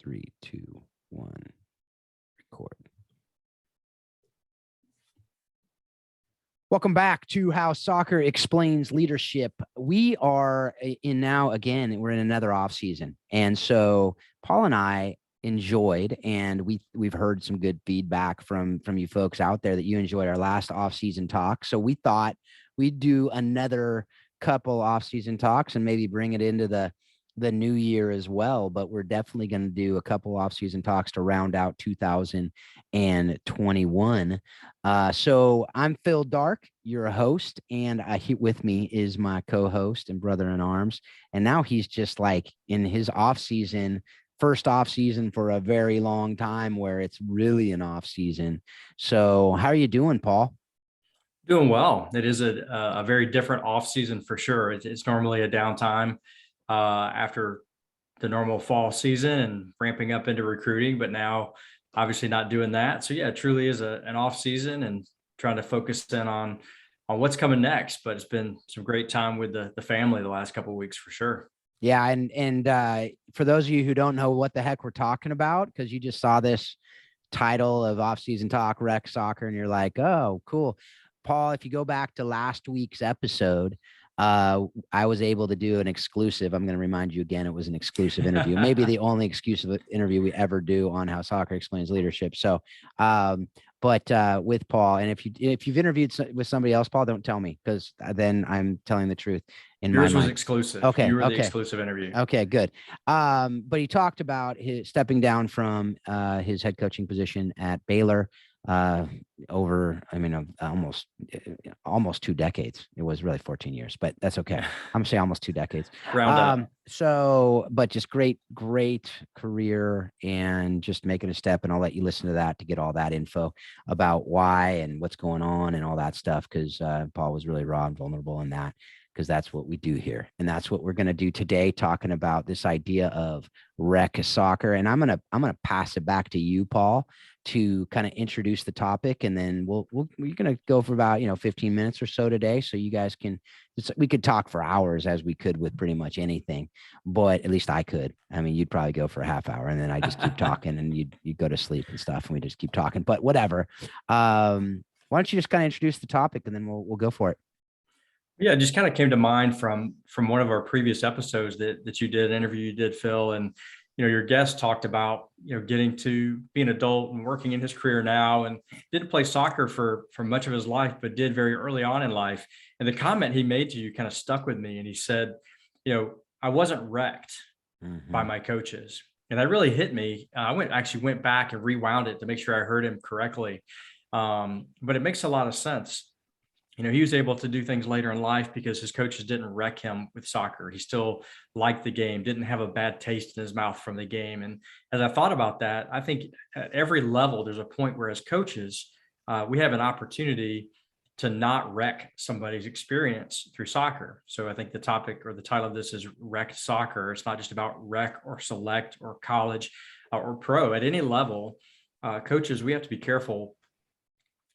3, 2, 1, record. Welcome back to How Soccer Explains Leadership. We are we're in another off season. And so Paul and I enjoyed, and we've heard some good feedback from you folks out there that you enjoyed our last off season talk. So we thought we'd do another couple off season talks and maybe bring it into the new year as well, but we're definitely going to do a couple off-season talks to round out 2021. So I'm Phil Dark, your host, and with me is my co-host and brother-in-arms, and now he's just like in his off-season, first off-season for a very long time where it's really an off-season. So how are you doing, Paul? Doing well. It is a very different off-season for sure. It's normally a downtime after the normal fall season and ramping up into recruiting, but now obviously not doing that. So yeah, it truly is an off season and trying to focus in on what's coming next. But it's been some great time with the family the last couple of weeks for sure. Yeah, and for those of you who don't know what the heck we're talking about, because you just saw this title of off-season talk, rec soccer, and you're like, oh, cool. Paul, if you go back to last week's episode, I was able to do an exclusive. I'm going to remind you again, it was an exclusive interview, maybe the only exclusive interview we ever do on How Soccer Explains Leadership. So, but with Paul, and if you've interviewed with somebody else, Paul, don't tell me, because then I'm telling the truth. Yours was exclusive. Okay, you were the exclusive interview. Okay, good. But he talked about his stepping down from his head coaching position at Baylor over, almost 2 decades. It was really 14 years, but that's okay. I'm gonna say almost 2 decades. Round up. So, but just great career and just making a step. And I'll let you listen to that to get all that info about why and what's going on and all that stuff. Cause Paul was really raw and vulnerable in that, because that's what we do here. And that's what we're going to do today, talking about this idea of rec soccer. And I'm going to pass it back to you, Paul, to kind of introduce the topic. And then we're going to go for about, 15 minutes or so today. So you guys we could talk for hours, as we could with pretty much anything, but at least I could. I mean, you'd probably go for a half hour and then I just keep talking and you'd go to sleep and stuff. And we just keep talking, but whatever. Why don't you just kind of introduce the topic and then we'll go for it. Yeah, it just kind of came to mind from one of our previous episodes that you did, an interview you did, Phil, and your guest talked about getting to be an adult and working in his career now, and didn't play soccer for much of his life, but did very early on in life. And the comment he made to you kind of stuck with me, and he said, I wasn't wrecked by my coaches, and that really hit me. I went back and rewound it to make sure I heard him correctly, but it makes a lot of sense. He was able to do things later in life because his coaches didn't wreck him with soccer. He still liked the game, didn't have a bad taste in his mouth from the game. And as I thought about that, I think at every level, there's a point where as coaches, we have an opportunity to not wreck somebody's experience through soccer. So I think the topic or the title of this is Wreck Soccer. It's not just about rec or select or college or pro. At any level, coaches, we have to be careful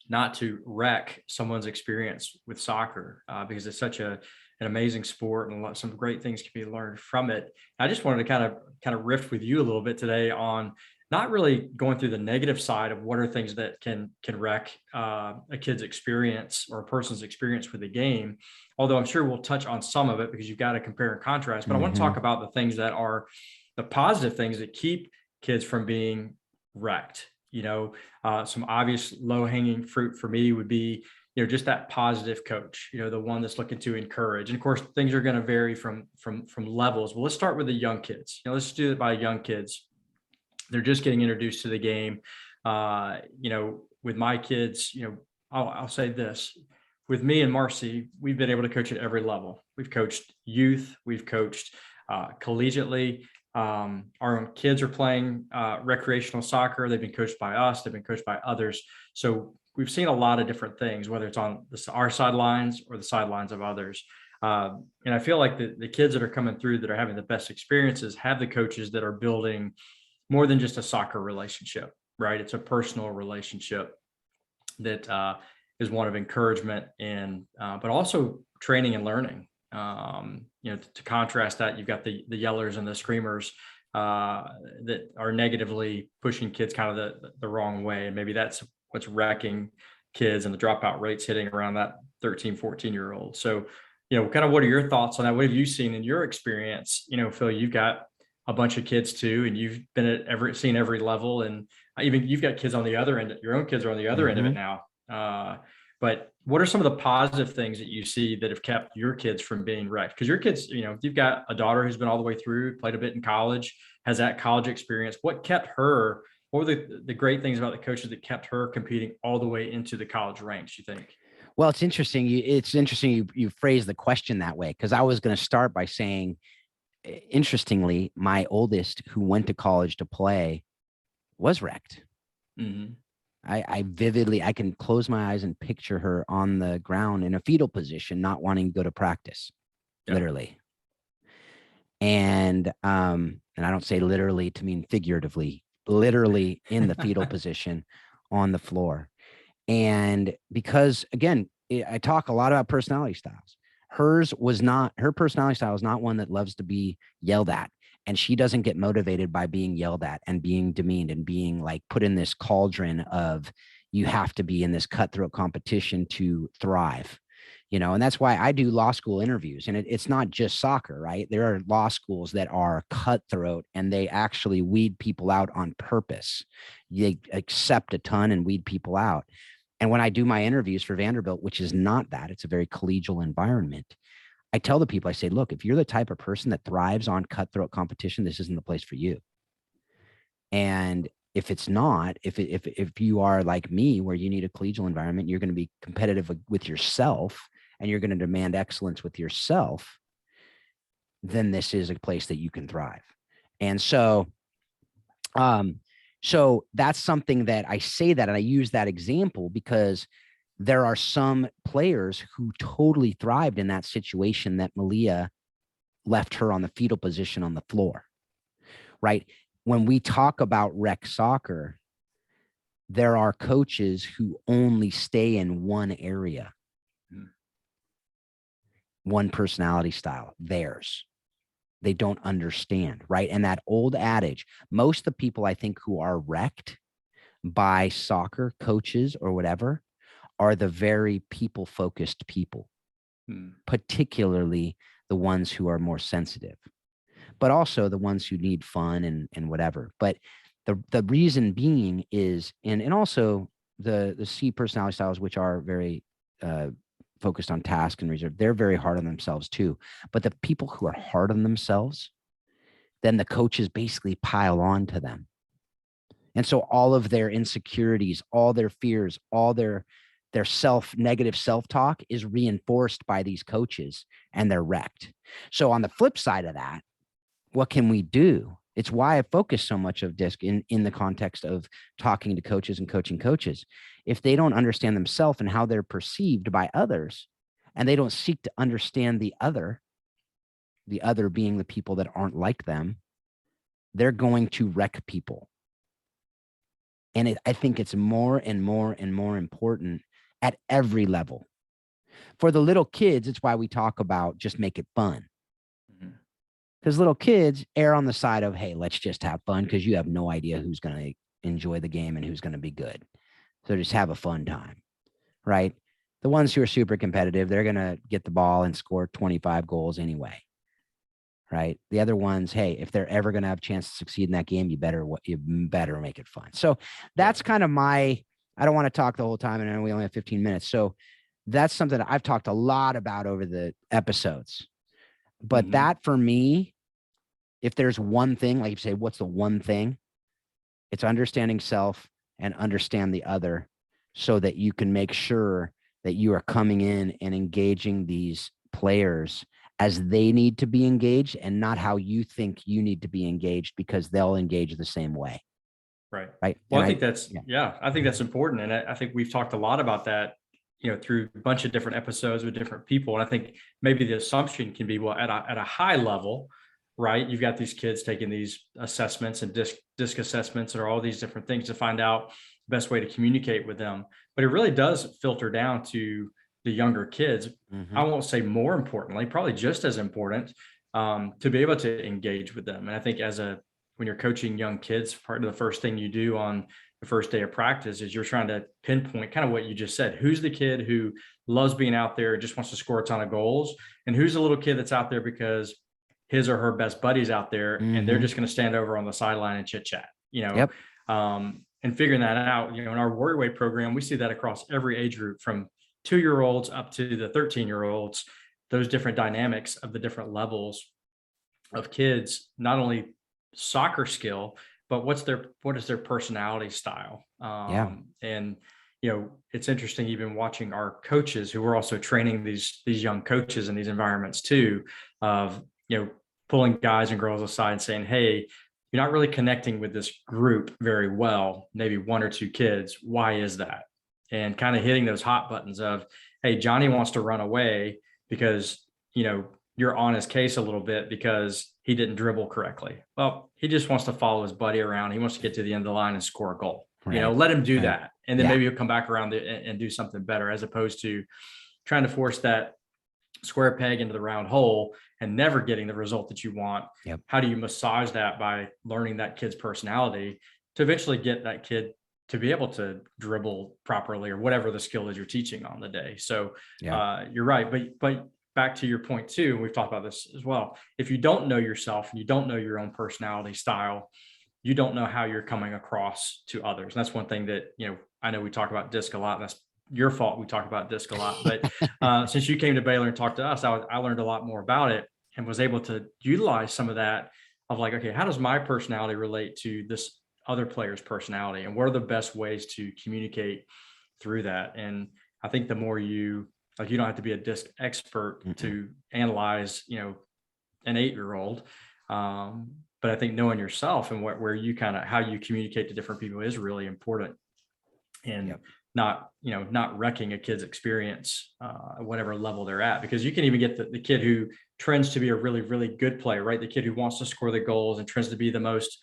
not to wreck someone's experience with soccer because it's such an amazing sport and some great things can be learned from it. I just wanted to kind of riff with you a little bit today on not really going through the negative side of what are things that can wreck a kid's experience or a person's experience with the game. Although I'm sure we'll touch on some of it because you've got to compare and contrast, but I want to talk about the things that are the positive things that keep kids from being wrecked. Some obvious low-hanging fruit for me would be, just that positive coach, the one that's looking to encourage. And of course, things are going to vary from levels. Well, let's start with the young kids. Let's do it by young kids. They're just getting introduced to the game. With my kids, I'll say this. With me and Marcy, we've been able to coach at every level. We've coached youth. We've coached collegiately. Our own kids are playing recreational soccer. They've been coached by us. They've been coached by others. So we've seen a lot of different things, whether it's on our sidelines or the sidelines of others. And I feel like the kids that are coming through that are having the best experiences have the coaches that are building more than just a soccer relationship, right? It's a personal relationship that is one of encouragement and but also training and learning. To contrast that, you've got the yellers and the screamers that are negatively pushing kids kind of the wrong way. And maybe that's what's wrecking kids, and the dropout rates hitting around that 13, 14-year-old. So, kind of what are your thoughts on that? What have you seen in your experience? Phil, you've got a bunch of kids too, and you've been at seen every level, and even you've got kids on the other end. Your own kids are on the other end of it now. But what are some of the positive things that you see that have kept your kids from being wrecked? Because your kids, you've got a daughter who's been all the way through, played a bit in college, has that college experience. What kept her? What were the great things about the coaches that kept her competing all the way into the college ranks, you think? Well, it's interesting. You phrased the question that way, because I was going to start by saying, interestingly, my oldest, who went to college to play, was wrecked. Mm-hmm. I can close my eyes and picture her on the ground in a fetal position, not wanting to go to practice, literally. And I don't say literally to mean figuratively, literally in the fetal position on the floor. And because, again, I talk a lot about personality styles. Her personality style is not one that loves to be yelled at. And she doesn't get motivated by being yelled at and being demeaned and being like put in this cauldron of, you have to be in this cutthroat competition to thrive. And that's why I do law school interviews. And it's not just soccer, right? There are law schools that are cutthroat, and they actually weed people out on purpose. They accept a ton and weed people out. And when I do my interviews for Vanderbilt, which is not that, it's a very collegial environment, I tell the people, I say, look, if you're the type of person that thrives on cutthroat competition, this isn't the place for you. And if it's not, if you are like me, where you need a collegial environment, you're going to be competitive with yourself, and you're going to demand excellence with yourself, then this is a place that you can thrive. And so that's something that I say that, and I use that example because there are some players who totally thrived in that situation that Malia left her on the fetal position on the floor, right? When we talk about rec soccer, there are coaches who only stay in one area, one personality style, theirs. They don't understand, right? And that old adage, most of the people I think who are wrecked by soccer coaches or whatever are the very people-focused people, particularly the ones who are more sensitive, but also the ones who need fun and whatever. But the reason being is, and also the C personality styles, which are very focused on task and reserve, they're very hard on themselves too. But the people who are hard on themselves, then the coaches basically pile on to them. And so all of their insecurities, all their fears, all their negative self-talk is reinforced by these coaches, and they're wrecked. So on the flip side of that, what can we do? It's why I focus so much of DISC in the context of talking to coaches and coaching coaches. If they don't understand themselves and how they're perceived by others, and they don't seek to understand the other being the people that aren't like them, they're going to wreck people. And I think it's more and more and more important at every level. For the little kids, it's why we talk about just make it fun. Because little kids err on the side of, hey, let's just have fun, because you have no idea who's going to enjoy the game and who's going to be good. So just have a fun time, right? The ones who are super competitive, they're going to get the ball and score 25 goals anyway, right? The other ones, hey, if they're ever going to have a chance to succeed in that game, you better make it fun. So that's kind of I don't want to talk the whole time, and I know we only have 15 minutes. So that's something that I've talked a lot about over the episodes. But that, for me, if there's one thing, like you say, what's the one thing? It's understanding self and understand the other, so that you can make sure that you are coming in and engaging these players as they need to be engaged, and not how you think you need to be engaged, because they'll engage the same way. Right. Right. Well, I think that's important. And I think we've talked a lot about that, through a bunch of different episodes with different people. And I think maybe the assumption can be, well, at a high level, right, you've got these kids taking these assessments and disc assessments, or all these different things to find out the best way to communicate with them. But it really does filter down to the younger kids. I won't say more importantly, probably just as important, to be able to engage with them. And I think as a when you're coaching young kids, part of the first thing you do on the first day of practice is you're trying to pinpoint kind of what you just said. Who's the kid who loves being out there, just wants to score a ton of goals? And who's the little kid that's out there because his or her best buddies out there and they're just going to stand over on the sideline and chit chat, Yep. and figuring that out, in our Warrior Way program, we see that across every age group from 2-year-olds up to the 13-year-olds, those different dynamics of the different levels of kids, not only soccer skill, but what is their personality style. And it's interesting even watching our coaches who are also training these young coaches in these environments too, of pulling guys and girls aside and saying, hey, you're not really connecting with this group very well, maybe 1 or 2 kids. Why is that? And kind of hitting those hot buttons of, hey, Johnny wants to run away because you're on his case a little bit because he didn't dribble correctly. Well, he just wants to follow his buddy around. He wants to get to the end of the line and score a goal. Right. Let him do that. And then maybe he'll come back around and do something better, as opposed to trying to force that square peg into the round hole and never getting the result that you want. Yep. How do you massage that by learning that kid's personality to eventually get that kid to be able to dribble properly or whatever the skill is you're teaching on the day? So you're right. But back to your point too, and we've talked about this as well. If you don't know yourself and you don't know your own personality style, you don't know how you're coming across to others. And that's one thing that, I know we talk about DISC a lot, and that's your fault. We talk about DISC a lot, but since you came to Baylor and talked to us, I learned a lot more about it and was able to utilize some of that of like, okay, how does my personality relate to this other player's personality? And what are the best ways to communicate through that? And I think the more you don't have to be a DISC expert to analyze, an 8-year-old. But I think knowing yourself and where you how you communicate to different people is really important. And not wrecking a kid's experience at whatever level they're at, because you can even get the kid who trends to be a really, really good player, right? The kid who wants to score the goals and trends to be the most,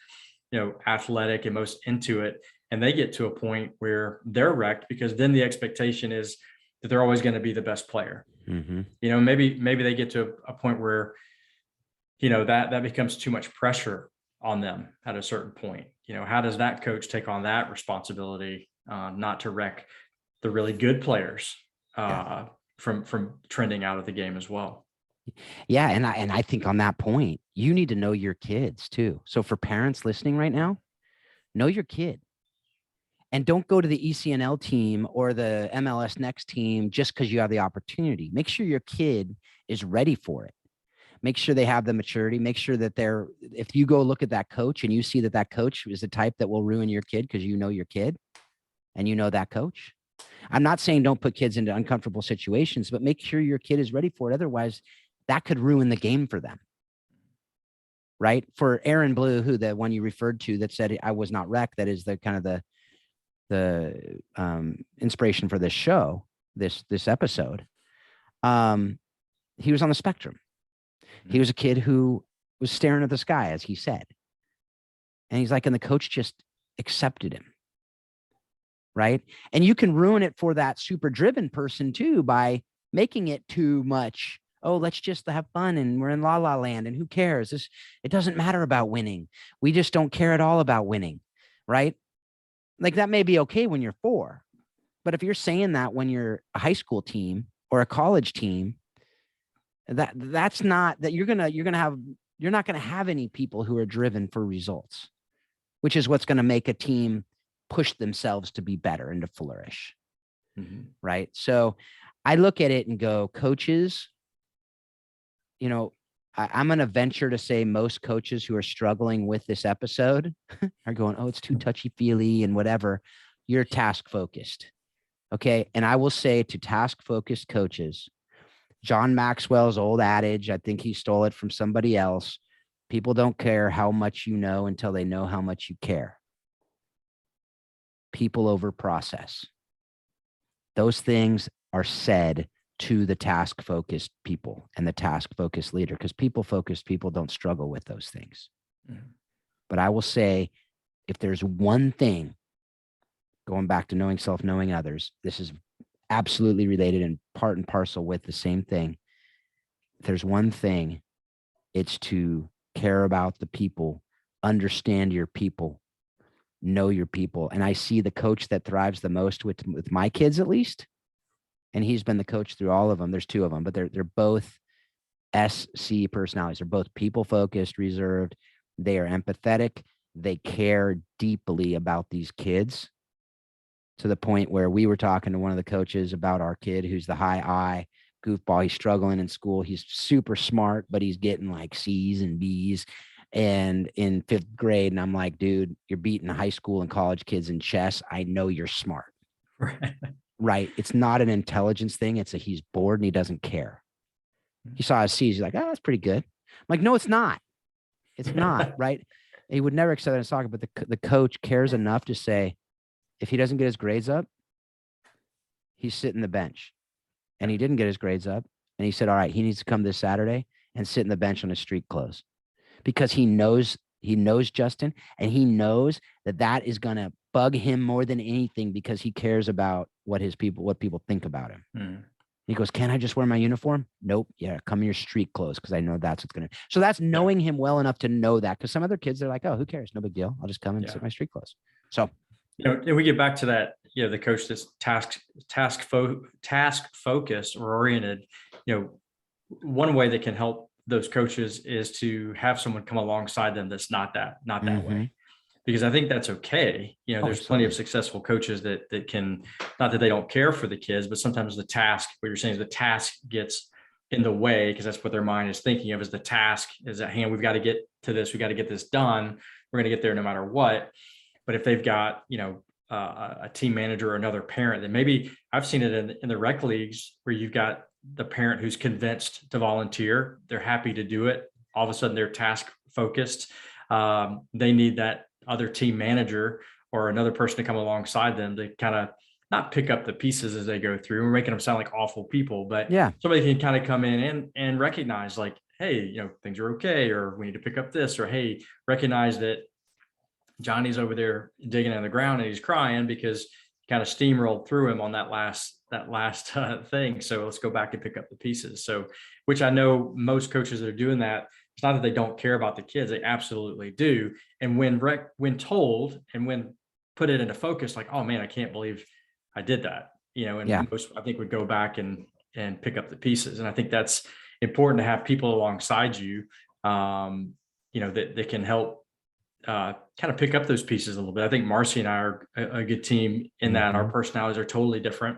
athletic and most into it. And they get to a point where they're wrecked because then the expectation is that they're always going to be the best player. Maybe they get to a point where, that becomes too much pressure on them at a certain point. How does that coach take on that responsibility, not to wreck the really good players from trending out of the game as well? Yeah. And I think on that point, you need to know your kids too. So for parents listening right now, know your kid. And don't go to the ECNL team or the MLS Next team just because you have the opportunity. Make sure your kid is ready for it. Make sure they have the maturity. Make sure that if you go look at that coach and you see that coach is the type that will ruin your kid because you know your kid and you know that coach. I'm not saying don't put kids into uncomfortable situations, but make sure your kid is ready for it. Otherwise, that could ruin the game for them. Right? For Aaron Blue, who the one you referred to that said I was not wrecked, that is the kind of the inspiration for this show, this episode. He was on the spectrum. He was a kid who was staring at the sky, as he said. And he's like, and the coach just accepted him. Right. And you can ruin it for that super driven person too, by making it too much. Oh, let's just have fun. And we're in la la land. And who cares? It doesn't matter about winning. We just don't care at all about winning. Right. Like that may be okay when you're 4, but if you're saying that when you're a high school team or a college team, that's not that you're not going to have any people who are driven for results, which is what's going to make a team push themselves to be better and to flourish. Right. So I look at it and go, coaches, I'm going to venture to say most coaches who are struggling with this episode are going, oh, it's too touchy-feely and whatever. You're task-focused. Okay. And I will say to task-focused coaches, John Maxwell's old adage, I think he stole it from somebody else. People don't care how much you know until they know how much you care. People over process. Those things are said to the task-focused people and the task-focused leader, because people-focused people don't struggle with those things. But I will say, if there's one thing, going back to knowing self, knowing others, this is absolutely related and part and parcel with the same thing. If there's one thing, it's to care about the people understand your people, know your people. And I see the coach that thrives the most with my kids, at least. And he's been the coach through all of them. There's two of them, but they're both SC personalities. They're both people focused, reserved. They are empathetic. They care deeply about these kids, to the point where we were talking to one of the coaches about our kid who's the high I goofball. He's struggling in school. He's super smart, but he's getting like C's and B's and in 5th grade. And I'm like, dude, you're beating high school and college kids in chess. I know you're smart. Right. Right. It's not an intelligence thing. It's he's bored and he doesn't care. He saw his C's. He's like, oh, that's pretty good. I'm like, no, it's not. It's not. Right. He would never accept that in soccer, but the coach cares enough to say, if he doesn't get his grades up, he's sitting the bench. And he didn't get his grades up. And he said, all right, he needs to come this Saturday and sit in the bench on his street clothes, because he knows Justin, and he knows that is going to bug him more than anything, because he cares about what people think about him. Mm. He goes, can I just wear my uniform? Nope. Yeah. Come in your street clothes, because I know that's what's going to. So that's knowing him well enough to know that, because some other kids, they're like, oh, who cares? No big deal. I'll just come and sit in my street clothes. So, and we get back to that, the coach that's task focused or oriented. One way that can help those coaches is to have someone come alongside them that's not that way, because I think that's okay. There's plenty of successful coaches that can, not that they don't care for the kids, but sometimes the task, what you're saying is the task gets in the way, because that's what their mind is thinking of, as the task is at hand. We've got to get to this. We got to get this done. We're going to get there no matter what. But if they've got, a team manager or another parent, then maybe I've seen it in the rec leagues where you've got the parent who's convinced to volunteer. They're happy to do it. All of a sudden they're task focused. They need that other team manager or another person to come alongside them to kind of not pick up the pieces as they go through. We're making them sound like awful people, but somebody can kind of come in and recognize, like, hey, things are okay, or we need to pick up this, or hey, recognize that Johnny's over there digging in the ground and he's crying because kind of steamrolled through him on that last thing. So let's go back and pick up the pieces. So, which I know most coaches that are doing that, it's not that they don't care about the kids. They absolutely do. And when told and when put it into focus, like, oh man, I can't believe I did that, and most, I think, would go back and pick up the pieces. And I think that's important to have people alongside you, that can help kind of pick up those pieces a little bit. I think Marcy and I are a good team in that our personalities are totally different.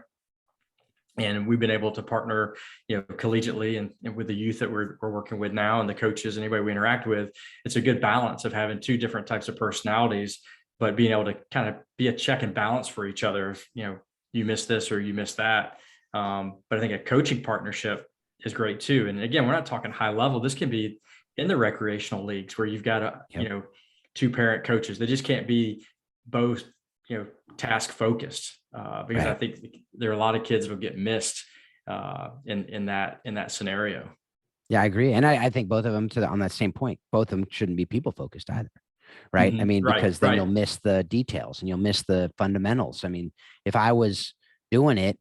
And we've been able to partner, collegiately and with the youth that we're working with now, and the coaches, anybody we interact with. It's a good balance of having two different types of personalities, but being able to kind of be a check and balance for each other. If, you miss this or you miss that. But I think a coaching partnership is great too. And again, we're not talking high level. This can be in the recreational leagues where you've got two parent coaches. They just can't be both, task focused, because I think there are a lot of kids that'll get missed in that scenario. Yeah, I agree. And I think both of them, on that same point, both of them shouldn't be people focused either. Right. I mean, because then you'll miss the details and you'll miss the fundamentals. I mean, if I was doing it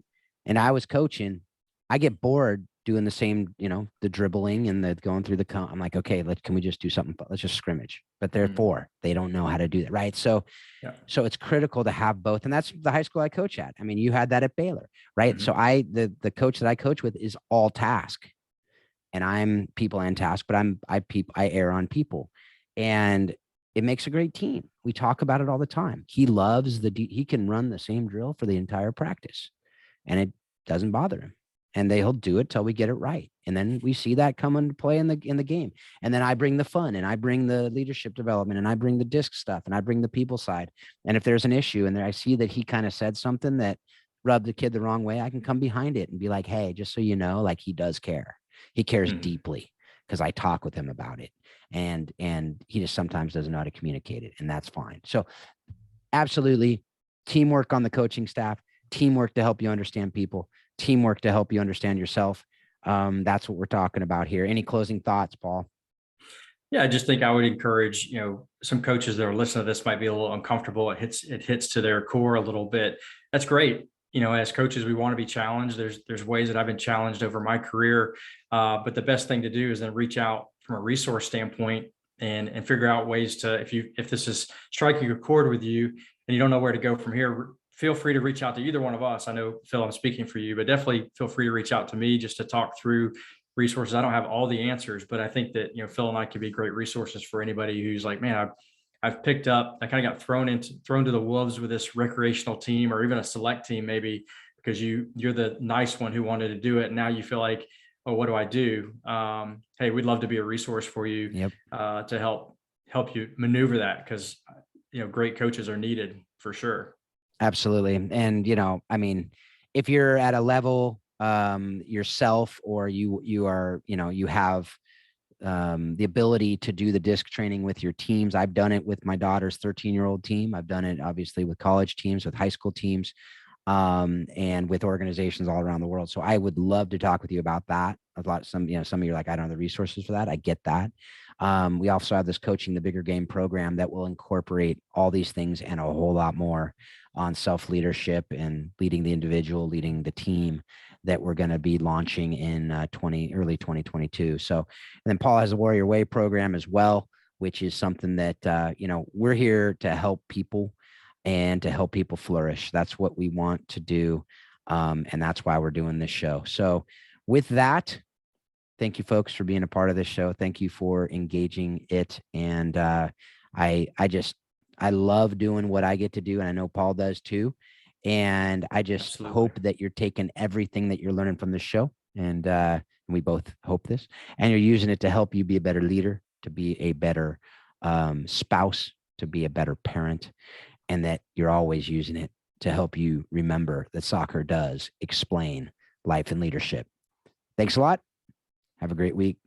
and I was coaching, I get bored doing the same, the dribbling and the going through I'm like, okay, can we just do something? Let's just scrimmage. But therefore, they don't know how to do that. Right. So it's critical to have both. And that's the high school I coach at. I mean, you had that at Baylor, right? So the coach that I coach with is all task, and I'm people and task, but I err on people, and it makes a great team. We talk about it all the time. He loves he can run the same drill for the entire practice, and it doesn't bother him. And he'll do it till we get it right. And then we see that come into play in the game. And then I bring the fun, and I bring the leadership development, and I bring the disc stuff, and I bring the people side. And if there's an issue and I see that he kind of said something that rubbed the kid the wrong way, I can come behind it and be like, hey, just so you know, like, he does care. He cares deeply, because I talk with him about it. And he just sometimes doesn't know how to communicate it, and that's fine. So absolutely, teamwork on the coaching staff, teamwork to help you understand people, teamwork to help you understand yourself. That's what we're talking about here. Any closing thoughts, Paul? Yeah, I just think I would encourage, some coaches that are listening to this might be a little uncomfortable. It hits to their core a little bit. That's great. As coaches, we want to be challenged. There's ways that I've been challenged over my career. But the best thing to do is then reach out from a resource standpoint and figure out ways to, if this is striking a chord with you and you don't know where to go from here, feel free to reach out to either one of us. I know, Phil, I'm speaking for you, but definitely feel free to reach out to me just to talk through resources. I don't have all the answers, but I think that, Phil and I could be great resources for anybody who's like, man, I've picked up, I kind of got thrown to the wolves with this recreational team or even a select team, maybe because you're the nice one who wanted to do it. And now you feel like, oh, what do I do? Hey, we'd love to be a resource for you. Yep. To help you maneuver that, because great coaches are needed for sure. Absolutely. And, I mean, if you're at a level yourself, or you are, you have the ability to do the disc training with your teams. I've done it with my daughter's 13-year-old team. I've done it obviously with college teams, with high school teams, and with organizations all around the world. So I would love to talk with you about that. Some of you are like, I don't have the resources for that. I get that. We also have this Coaching the Bigger Game program that will incorporate all these things and a whole lot more on self-leadership and leading the individual, leading the team, that we're going to be launching in early 2022. So, and then Paul has the Warrior Way program as well, which is something that, we're here to help people and to help people flourish. That's what we want to do. And that's why we're doing this show. So with that, thank you folks for being a part of this show. Thank you for engaging it. And I love doing what I get to do. And I know Paul does too. And I just Absolutely. hope that you're taking everything that you're learning from this show. And we both hope this, and you're using it to help you be a better leader, to be a better spouse, to be a better parent, and that you're always using it to help you remember that soccer does explain life and leadership. Thanks a lot. Have a great week.